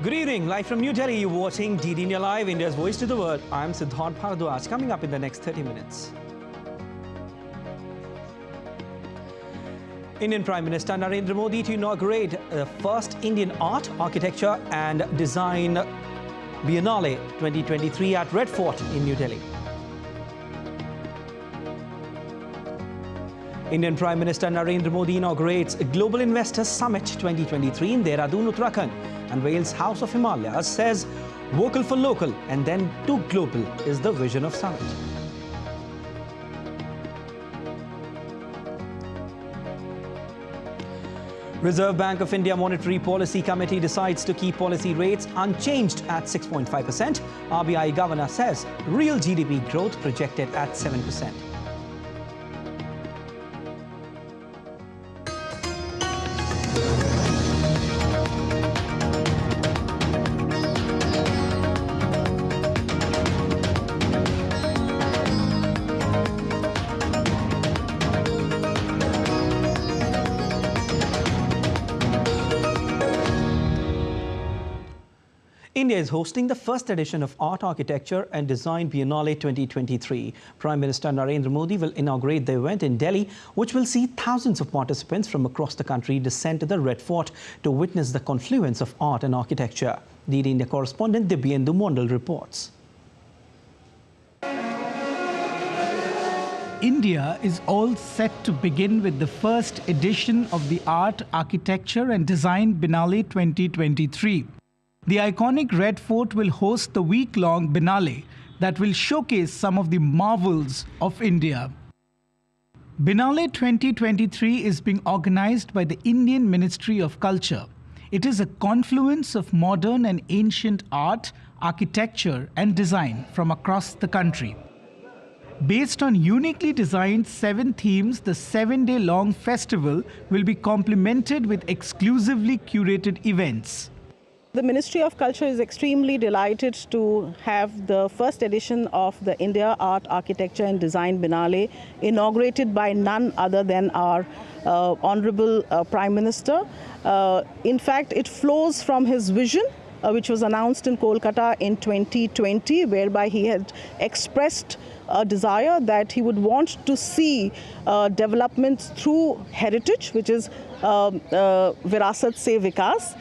Good evening. Live from New Delhi, you're watching DD India Live, India's voice to the world. I'm Siddharth Bharadwaj. Coming up in the next 30 minutes. Indian Prime Minister Narendra Modi to inaugurate the first Indian Art, Architecture and Design Biennale 2023 at Red Fort in New Delhi. Indian Prime Minister Narendra Modi inaugurates Global Investors Summit 2023 in Dehradun, Uttarakhand. And Wales House of Himalayas says vocal for local and then to global is the vision of summit. Reserve Bank of India Monetary Policy Committee decides to keep policy rates unchanged at 6.5%. RBI Governor says real GDP growth projected at 7%. India is hosting the first edition of Art, Architecture and Design Biennale 2023. Prime Minister Narendra Modi will inaugurate the event in Delhi, which will see thousands of participants from across the country descend to the Red Fort to witness the confluence of art and architecture. DD India correspondent Dibyendu Mondal reports. India is all set to begin with the first edition of the Art, Architecture and Design Biennale 2023. The iconic Red Fort will host the week-long Biennale that will showcase some of the marvels of India. Biennale 2023 is being organized by the Indian Ministry of Culture. It is a confluence of modern and ancient art, architecture and design from across the country. Based on uniquely designed 7 themes, the 7-day-long festival will be complemented with exclusively curated events. The Ministry of Culture is extremely delighted to have the first edition of the India Art, Architecture and Design Biennale inaugurated by none other than our Honorable Prime Minister. In fact, it flows from his vision, which was announced in Kolkata in 2020, whereby he had expressed a desire that he would want to see developments through heritage, which is Virasat Se Vikas.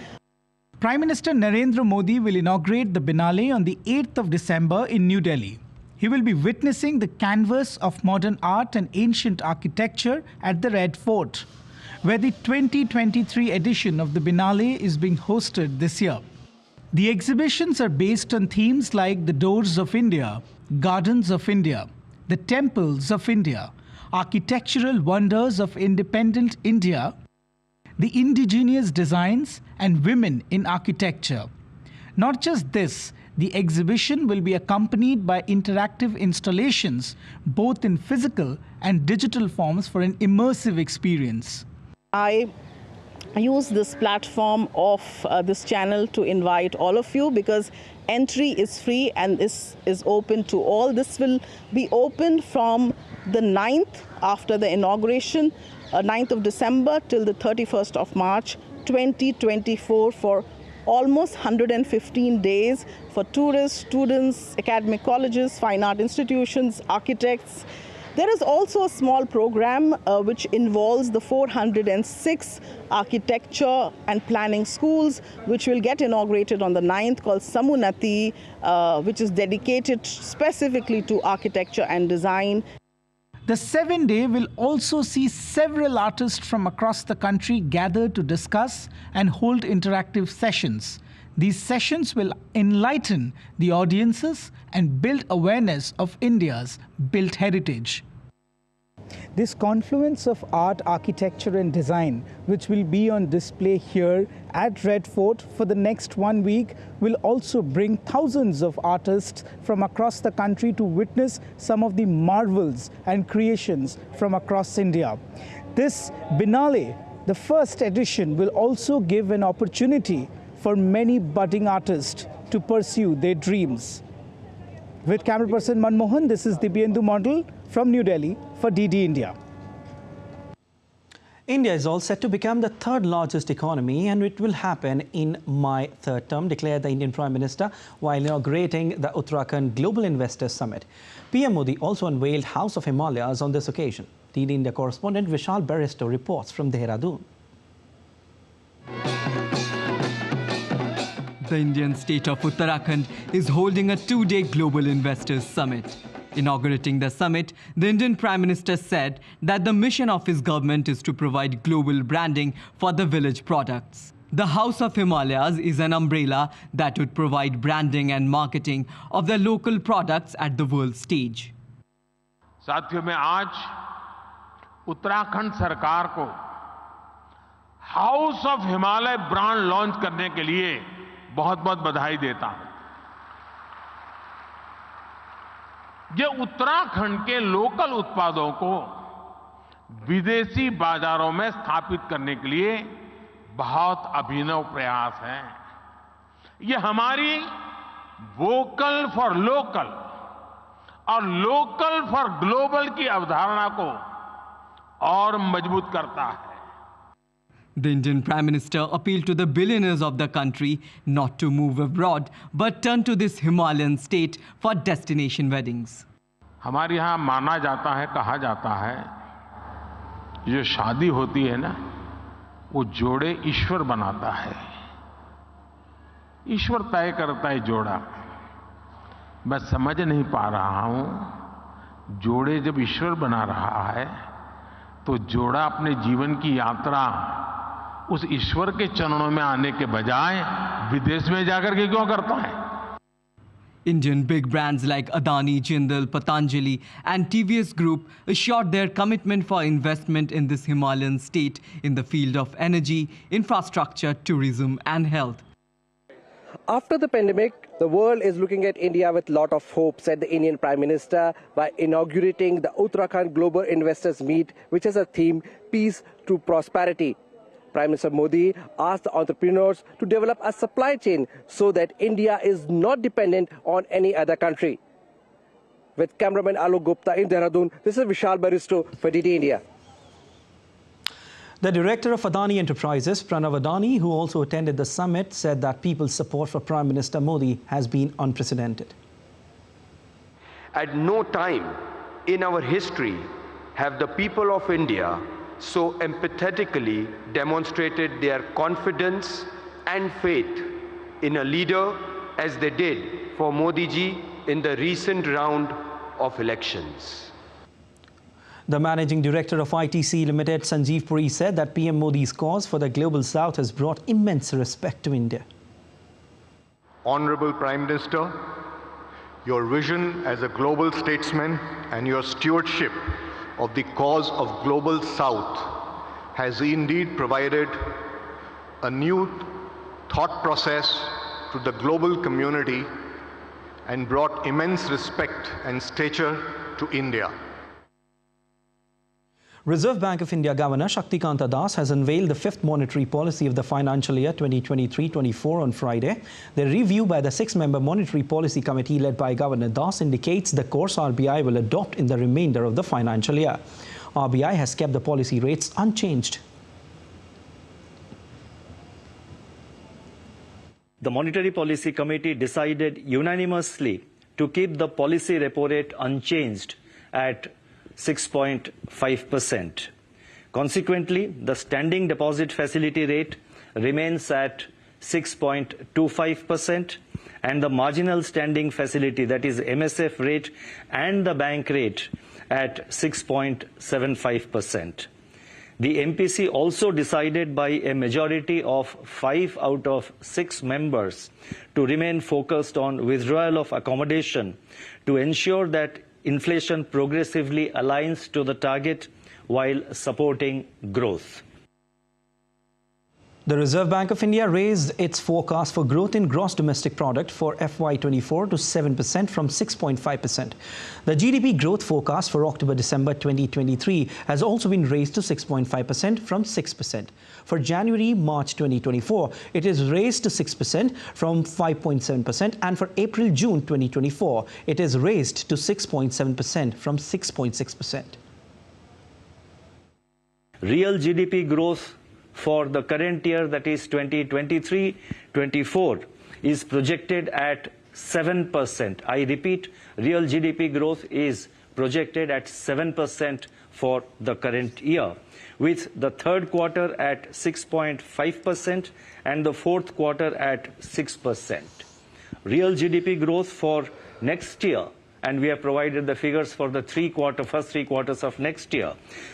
Prime Minister Narendra Modi will inaugurate the Biennale on the 8th of December in New Delhi. He will be witnessing the canvas of modern art and ancient architecture at the Red Fort, where the 2023 edition of the Biennale is being hosted this year. The exhibitions are based on themes like the doors of India, gardens of India, the temples of India, architectural wonders of independent India, the indigenous designs and women in architecture. Not just this, the exhibition will be accompanied by interactive installations, both in physical and digital forms for an immersive experience. I use this platform of this channel to invite all of you because entry is free and this is open to all. This will be open from the 9th after the inauguration, 9th of December till the 31st of March 2024 for almost 115 days for tourists, students, academic colleges, fine art institutions, architects. There is also a small program which involves the 406 architecture and planning schools, which will get inaugurated on the 9th, called Samunati, which is dedicated specifically to architecture and design. The 7-day will also see several artists from across the country gather to discuss and hold interactive sessions. These sessions will enlighten the audiences and build awareness of India's built heritage. This confluence of art, architecture and design, which will be on display here at Red Fort for the next 1 week, will also bring thousands of artists from across the country to witness some of the marvels and creations from across India. This Biennale, the first edition, will also give an opportunity for many budding artists to pursue their dreams. With camera person Manmohan, this is Dibyendu Mondal from New Delhi for DD India. India is all set to become the third largest economy, and it will happen in my third term, declared the Indian Prime Minister while inaugurating the Uttarakhand Global Investors Summit. PM Modi also unveiled House of Himalayas on this occasion. DD India correspondent Vishal Baristo reports from Dehradun. The Indian state of Uttarakhand is holding a two-day Global Investors Summit. Inaugurating the summit, the Indian Prime Minister said that the mission of his government is to provide global branding for the village products. The House of Himalayas is an umbrella that would provide branding and marketing of the local products at the world stage. साथियों, मैं आज उत्तराखंड सरकार को house of Himalaya brand launch करने के लिए बहुत-बहुत बधाई देता हूं। ये उत्तराखंड के लोकल उत्पादों को विदेशी बाजारों में स्थापित करने के लिए बहुत अभिनव प्रयास है। ये हमारी वोकल फॉर लोकल और लोकल फॉर ग्लोबल की अवधारणा को और मजबूत करता है। The Indian Prime Minister appealed to the billionaires of the country not to move abroad, but turn to this Himalayan state for destination weddings. हमारे यहाँ माना जाता है, कहा जाता है, जो शादी होती है ना, वो जोड़े ईश्वर बनाता है। ईश्वर तय करता है जोड़ा। मैं समझ नहीं पा रहा हूं, जोड़े जब ईश्वर बना रहा है, तो जोड़ा अपने जीवन की यात्रा उस ईश्वर के चरणों में आने के बजाय विदेश में जाकर के क्यों करता है? Indian big brands like Adani, Jindal, Patanjali and TVS Group assured their commitment for investment in this Himalayan state in the field of energy, infrastructure, tourism and health. After the pandemic, the world is looking at India with a lot of hope, said the Indian Prime Minister by inaugurating the Uttarakhand Global Investors Meet, which has a theme, Peace to Prosperity. Prime Minister Modi asked the entrepreneurs to develop a supply chain so that India is not dependent on any other country. With cameraman Alok Gupta in Dehradun, this is Vishal Baristo for DD India. The director of Adani Enterprises, Pranav Adani, who also attended the summit, said that people's support for Prime Minister Modi has been unprecedented. At no time in our history have the people of India so empathetically demonstrated their confidence and faith in a leader as they did for Modi ji in the recent round of elections. The managing director of ITC Limited, Sanjeev Puri, said that PM Modi's cause for the Global South has brought immense respect to India. Honorable Prime Minister, your vision as a global statesman and your stewardship of the cause of Global South has indeed provided a new thought process to the global community and brought immense respect and stature to India. Reserve Bank of India Governor Shaktikanta Das has unveiled the fifth monetary policy of the financial year 2023-24 on Friday. The review by the six-member Monetary Policy Committee led by Governor Das indicates the course RBI will adopt in the remainder of the financial year. RBI has kept the policy rates unchanged. The Monetary Policy Committee decided unanimously to keep the policy repo rate unchanged at 6.5%. Consequently, the standing deposit facility rate remains at 6.25% and the marginal standing facility, that is MSF rate, and the bank rate at 6.75%. The MPC also decided by a majority of 5 out of 6 members to remain focused on withdrawal of accommodation to ensure that inflation progressively aligns to the target while supporting growth. The Reserve Bank of India raised its forecast for growth in gross domestic product for FY24 to 7% from 6.5%. The GDP growth forecast for October-December 2023 has also been raised to 6.5% from 6%. For January-March 2024, it is raised to 6% from 5.7%, and for April-June 2024, it is raised to 6.7% from 6.6%. real GDP growth for the current year, that is 2023-24, is projected at 7%. I repeat, real GDP growth is projected at 7% for the current year, with the third quarter at 6.5% and the fourth quarter at 6%. Real GDP growth for next year, and we have provided the figures for the first three quarters of next year.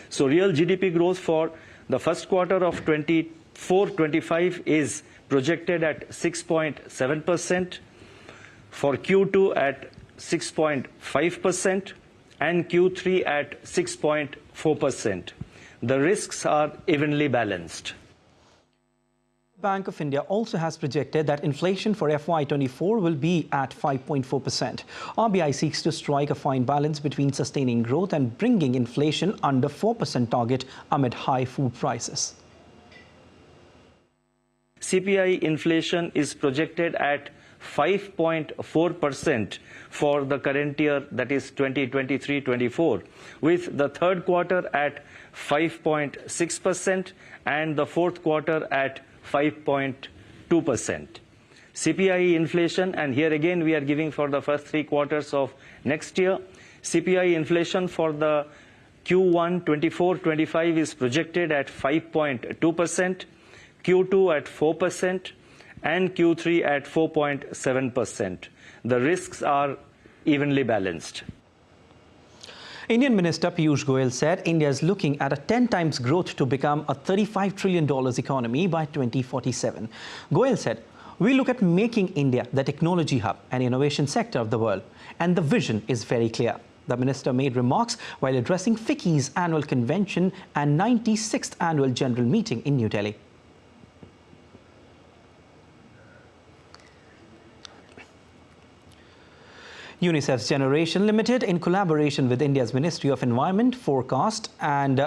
So real GDP growth for the first quarter of 24-25 is projected at 6.7%, for Q2 at 6.5%, and Q3 at 6.4%. The risks are evenly balanced. Bank of India also has projected that inflation for FY24 will be at 5.4%. RBI seeks to strike a fine balance between sustaining growth and bringing inflation under 4% target amid high food prices. CPI inflation is projected at 5.4% for the current year, that is 2023-24, with the third quarter at 5.6% and the fourth quarter at 5.2%. CPI inflation, and here again we are giving for the first three quarters of next year, CPI inflation for the Q1 24-25 is projected at 5.2%, Q2 at 4%, and Q3 at 4.7%. The risks are evenly balanced. Indian Minister Piyush Goyal said India is looking at a 10 times growth to become a $35 trillion economy by 2047. Goyal said, "We look at making India the technology hub and innovation sector of the world, and the vision is very clear." The minister made remarks while addressing FICCI's annual convention and 96th annual general meeting in New Delhi. UNICEF's Generation Limited, in collaboration with India's Ministry of Environment, Forest and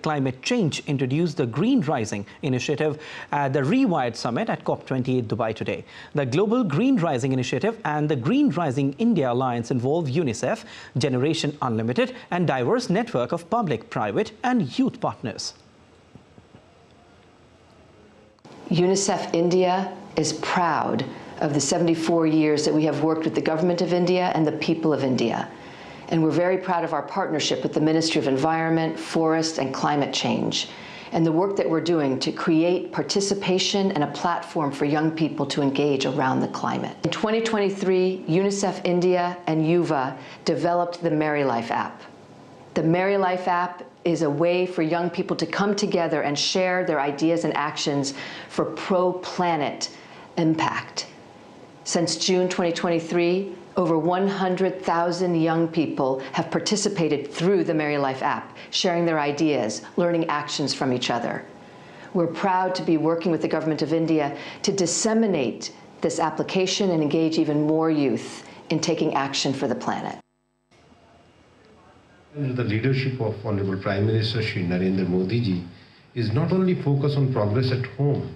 Climate Change, introduced the Green Rising initiative at the Rewired Summit at COP28 Dubai today. The Global Green Rising Initiative and the Green Rising India Alliance involve UNICEF, Generation Unlimited, and diverse network of public, private, and youth partners. UNICEF India is proud of the 74 years that we have worked with the government of India and the people of India. And we're very proud of our partnership with the Ministry of Environment, Forest and Climate Change, and the work that we're doing to create participation and a platform for young people to engage around the climate. In 2023, UNICEF India and UVA developed the Merry Life app. The Merry Life app is a way for young people to come together and share their ideas and actions for pro-planet impact. Since June 2023, over 100,000 young people have participated through the Merry Life app, sharing their ideas, learning actions from each other. We're proud to be working with the Government of India to disseminate this application and engage even more youth in taking action for the planet. The leadership of Honorable Prime Minister Shri Narendra Modi ji is not only focused on progress at home,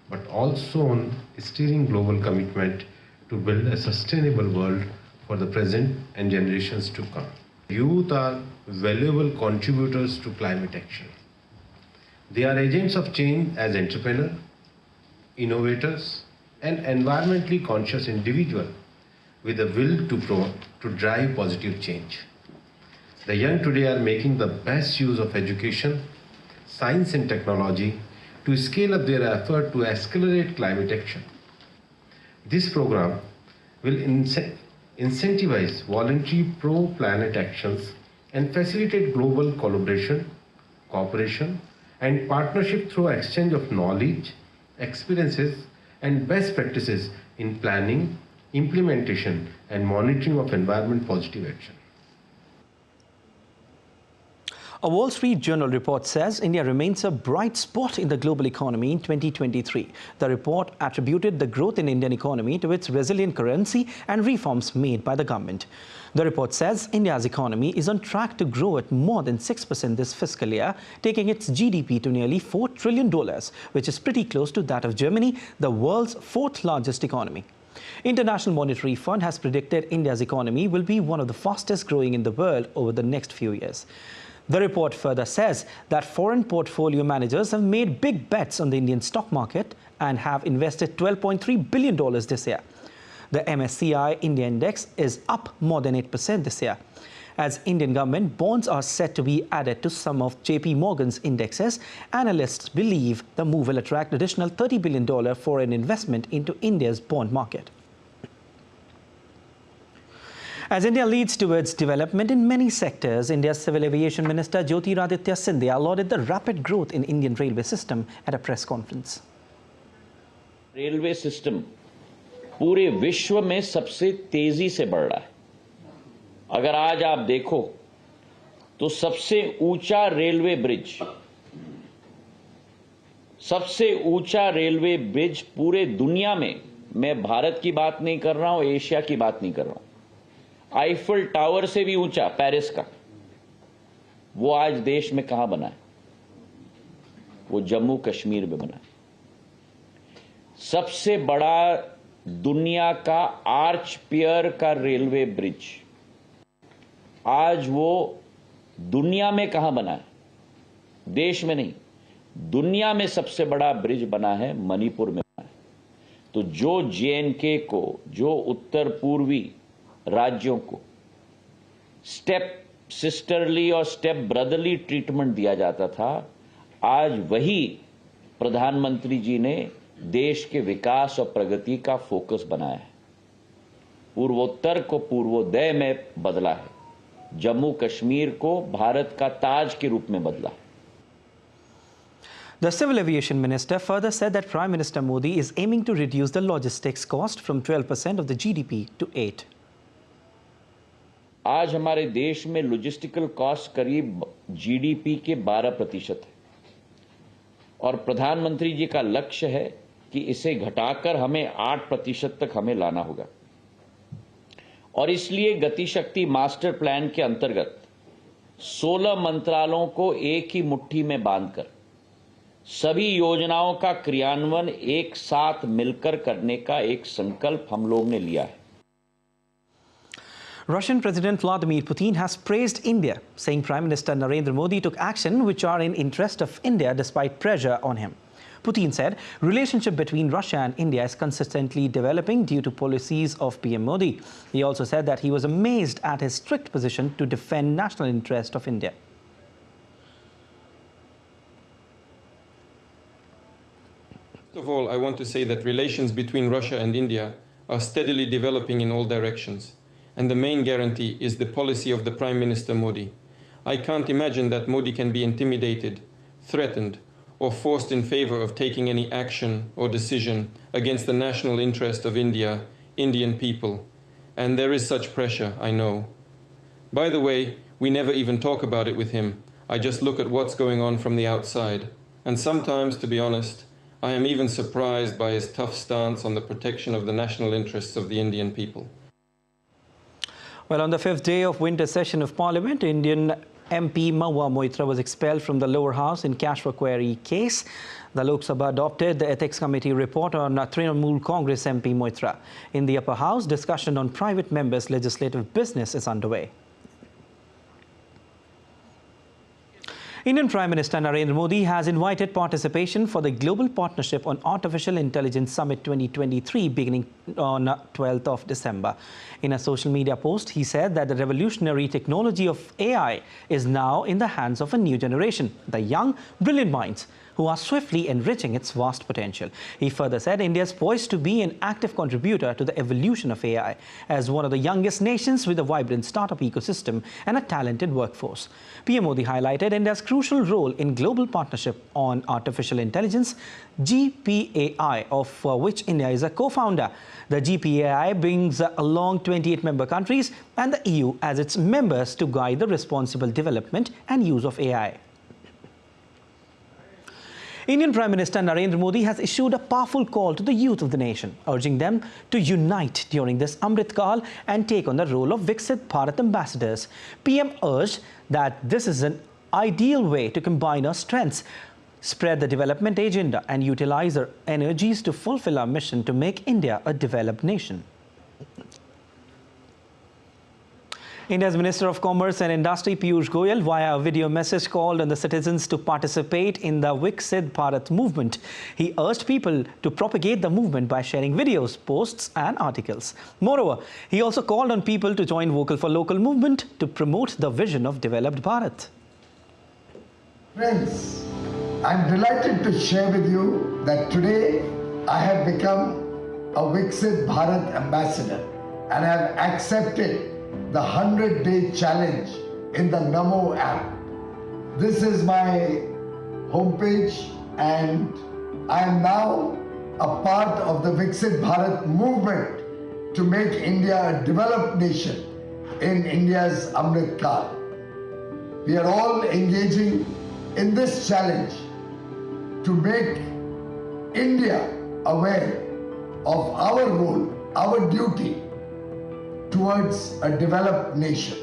but also on steering global commitment to build a sustainable world for the present and generations to come. Youth are valuable contributors to climate action. They are agents of change as entrepreneurs, innovators, and environmentally conscious individuals with a will to drive positive change. The young today are making the best use of education, science and technology to scale up their effort to accelerate climate action. This program will incentivize voluntary pro-planet actions and facilitate global collaboration, cooperation, and partnership through exchange of knowledge, experiences, and best practices in planning, implementation, and monitoring of environment-positive action. A Wall Street Journal report says India remains a bright spot in the global economy in 2023. The report attributed the growth in Indian economy to its resilient currency and reforms made by the government. The report says India's economy is on track to grow at more than 6% this fiscal year, taking its GDP to nearly $4 trillion, which is pretty close to that of Germany, the world's fourth largest economy. International Monetary Fund has predicted India's economy will be one of the fastest growing in the world over the next few years. The report further says that foreign portfolio managers have made big bets on the Indian stock market and have invested $12.3 billion this year. The MSCI India Index is up more than 8% this year. As Indian government bonds are set to be added to some of JP Morgan's indexes, analysts believe the move will attract additional $30 billion foreign investment into India's bond market. As India leads towards development in many sectors, India's Civil Aviation Minister Jyotiraditya Scindia lauded the rapid growth in Indian railway system at a press conference. Railway system पूरे विश्व में सबसे तेजी से बढ़ रहा है। अगर आज आप देखो तो सबसे ऊंचा रेलवे ब्रिज पूरे दुनिया में, मैं भारत की बात नहीं कर रहा हूं, एशिया की बात नहीं कर रहा हूं, आईफल टावर से भी ऊंचा पेरिस का, वो आज देश में कहां बना है? वो जम्मू कश्मीर में बना है। सबसे बड़ा दुनिया का आर्च पियर का रेलवे ब्रिज आज वो दुनिया में कहां बना है? देश में नहीं, दुनिया में सबसे बड़ा ब्रिज बना है, मणिपुर में बना है। तो जो जेएनके को, जो उत्तर पूर्वी राज्यों को स्टेप सिस्टरली और स्टेप ब्रदरली ट्रीटमेंट दिया जाता था, आज वही प्रधानमंत्री जी ने देश के विकास और प्रगति का फोकस बनाया है। पूर्वोत्तर को पूर्वोदय में बदला है, जम्मू कश्मीर को भारत का ताज के रूप में बदला। The Civil Aviation Minister further said that Prime Minister Modi is aiming to reduce the logistics cost from 12% of the GDP to 8%. आज हमारे देश में लॉजिस्टिकल कॉस्ट करीब जीडीपी के 12% है और प्रधानमंत्री जी का लक्ष्य है कि इसे घटाकर हमें 8% तक हमें लाना होगा। और इसलिए गति शक्ति मास्टर प्लान के अंतर्गत 16 मंत्रालयों को एक ही मुट्ठी में बांधकर सभी योजनाओं का क्रियान्वयन एक साथ मिलकर करने का एक संकल्प हम लोग ने लिया है। Russian President Vladimir Putin has praised India, saying Prime Minister Narendra Modi took action which are in interest of India despite pressure on him. Putin said relationship between Russia and India is consistently developing due to policies of PM Modi. He also said that he was amazed at his strict position to defend national interest of India. First of all, I want to say that relations between Russia and India are steadily developing in all directions. And the main guarantee is the policy of the Prime Minister Modi. I can't imagine that Modi can be intimidated, threatened, or forced in favor of taking any action or decision against the national interest of India, Indian people. And there is such pressure, I know. By the way, we never even talk about it with him. I just look at what's going on from the outside. And sometimes, to be honest, I am even surprised by his tough stance on the protection of the national interests of the Indian people. Well, on the 5th day of winter session of Parliament, Indian MP Mahua Moitra was expelled from the lower house in cash for query case. The Lok Sabha adopted the Ethics Committee report on Trinamool Congress MP Moitra. In the upper house, discussion on private members' legislative business is underway. Indian Prime Minister Narendra Modi has invited participation for the Global Partnership on Artificial Intelligence Summit 2023 beginning on 12th of December. In a social media post, he said that the revolutionary technology of AI is now in the hands of a new generation, the young, brilliant minds who are swiftly enriching its vast potential. He further said India is poised to be an active contributor to the evolution of AI as one of the youngest nations with a vibrant startup ecosystem and a talented workforce. PM Modi highlighted India's crucial role in global partnership on artificial intelligence, GPAI, of which India is a co-founder. The GPAI brings along 28 member countries and the EU as its members to guide the responsible development and use of AI. Indian Prime Minister Narendra Modi has issued a powerful call to the youth of the nation, urging them to unite during this Amrit Kaal and take on the role of Viksit Bharat ambassadors. PM urged that this is an ideal way to combine our strengths, spread the development agenda and utilize our energies to fulfill our mission to make India a developed nation. India's Minister of Commerce and Industry Piyush Goyal via a video message called on the citizens to participate in the Viksit Bharat movement. He urged people to propagate the movement by sharing videos, posts and articles. Moreover, he also called on people to join Vocal for Local movement to promote the vision of developed Bharat. Friends, I'm delighted to share with you that today I have become a Viksit Bharat ambassador and have accepted the 100-day challenge in the Namo app. This is my homepage and I am now a part of the Viksit Bharat movement to make India a developed nation in India's Amrit Kaal. We are all engaging in this challenge to make India aware of our role, our duty towards a developed nation.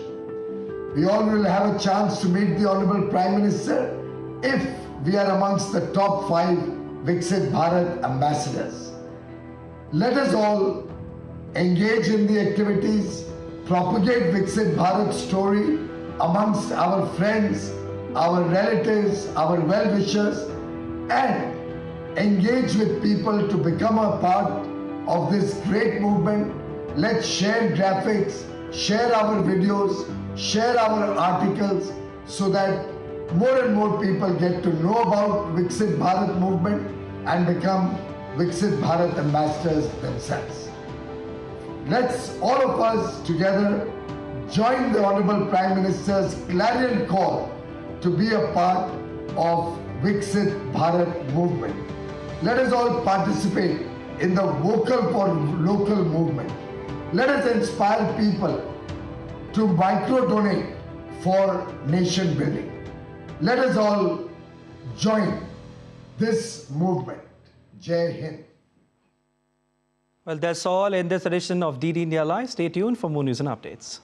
We all will have a chance to meet the Honorable Prime Minister if we are amongst the top 5 Viksit Bharat ambassadors. Let us all engage in the activities, propagate Viksit Bharat story amongst our friends, our relatives, our well-wishers, and engage with people to become a part of this great movement. Let's share graphics, share our videos, share our articles so that more and more people get to know about Viksit Bharat movement and become Viksit Bharat ambassadors themselves. Let's all of us together join the Honorable Prime Minister's clarion call to be a part of Viksit Bharat movement. Let us all participate in the Vocal for Local movement. Let us inspire people to micro-donate for nation building. Let us all join this movement. Jai Hind. Well, that's all in this edition of DD India Live. Stay tuned for more news and updates.